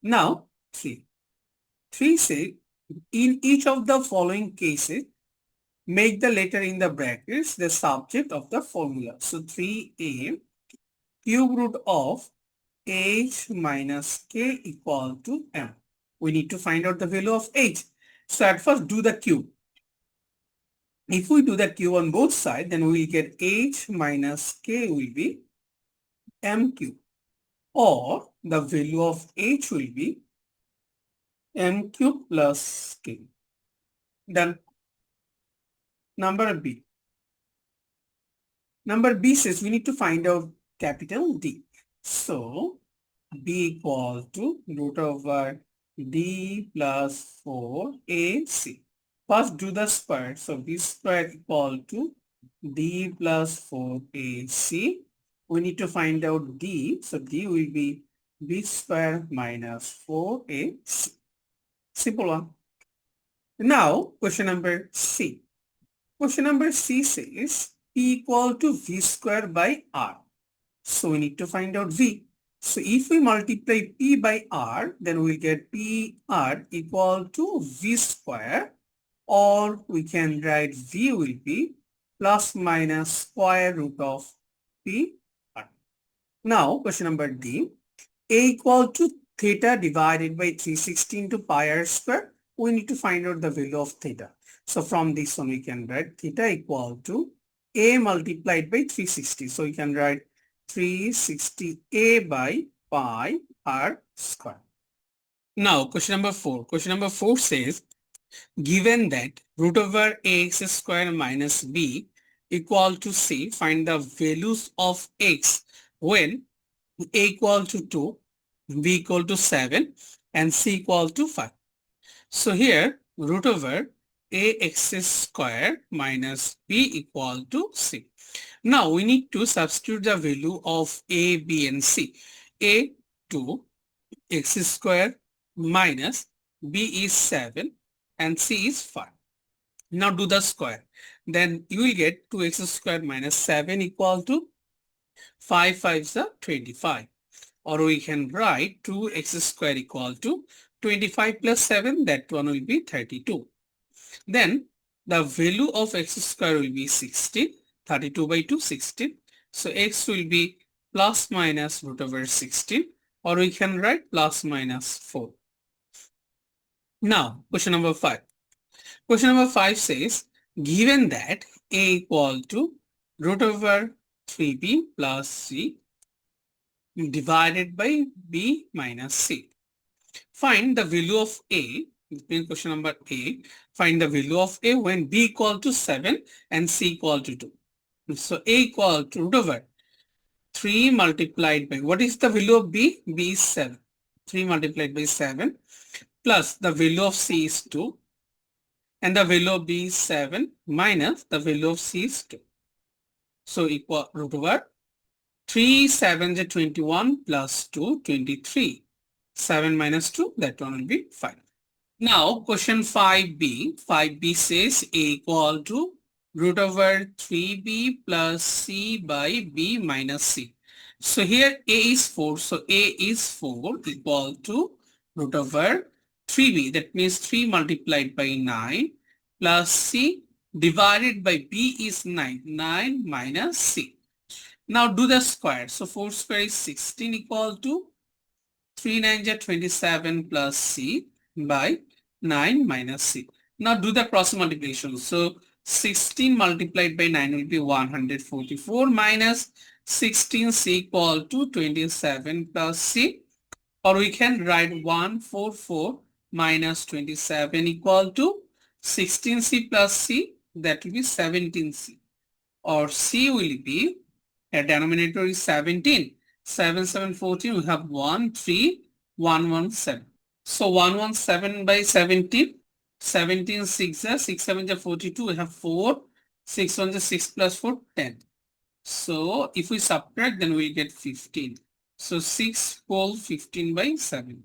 Now 3 say in each of the following cases make the letter in the brackets the subject of the formula. So 3a cube root of h minus k equal to m. We need to find out the value of h. So at first do the cube. If we do the cube on both sides, then we will get h minus k will be m cube, or the value of h will be m cube plus k. Done. Number B. Number B says we need to find out capital D. So B equal to root over D plus 4AC. First do the square. So B square equal to D plus 4AC. We need to find out D. So D will be B square minus 4AC. Simple one. Now question number C. Question number C says P equal to V square by R. So we need to find out V. So if we multiply P by R, then we'll get PR equal to V square, or we can write V will be plus minus square root of PR. Now question number D. A equal to theta divided by 360 into pi r square. We need to find out the value of theta. So from this one we can write theta equal to A multiplied by 360. So we can write 360A by pi r square. Now question number 4. Question number 4 says given that root over ax square minus b equal to c, find the values of x when a equal to 2, b equal to 7 and c equal to 5. So here root over ax square minus b equal to c. Now we need to substitute the value of a, b and c. A 2 x square minus b is 7 and c is 5. Now do the square. Then you will get 2x square minus 7 equal to 5 5s are 25. Or we can write 2x square equal to 25 plus 7, that one will be 32. Then the value of x square will be 16. 32 by 2, 16. So x will be plus minus root over 16, or we can write plus minus 4. Now question number 5. Question number 5 says given that a equal to root over 3b plus c divided by b minus c. Find the value of a. This means question number A. Find the value of a when b equal to 7 and c equal to 2. So a equal to root over 3 multiplied by, what is the value of b? B is 7. 3 multiplied by 7 plus the value of c is 2 and the value of b is 7 minus the value of c is 2. So equal root over 3 7 is 21 plus 2 23. 7 minus 2, that one will be 5. Now question 5b. 5b says a equal to root over 3b plus c by b minus c. So here a is 4. So a is 4 equal to root over 3b. That means 3 multiplied by 9 plus c divided by b is 9. 9 minus c. Now do the square. So 4 square is 16 equal to 3 9 are 27 plus c by 9 minus c. Now do the cross multiplication. So 16 multiplied by 9 will be 144 minus 16c equal to 27 plus c, or we can write 144 minus 27 equal to 16c plus c, that will be 17c, or c will be, a denominator is 17. 7 7 14, we have 1 3 117. So 117 by 17. 17 6 are 6 7 are 42. We have 4. 6 1 is 6 plus 4 10. So if we subtract, then we get 15. So 6 whole 15 by 17.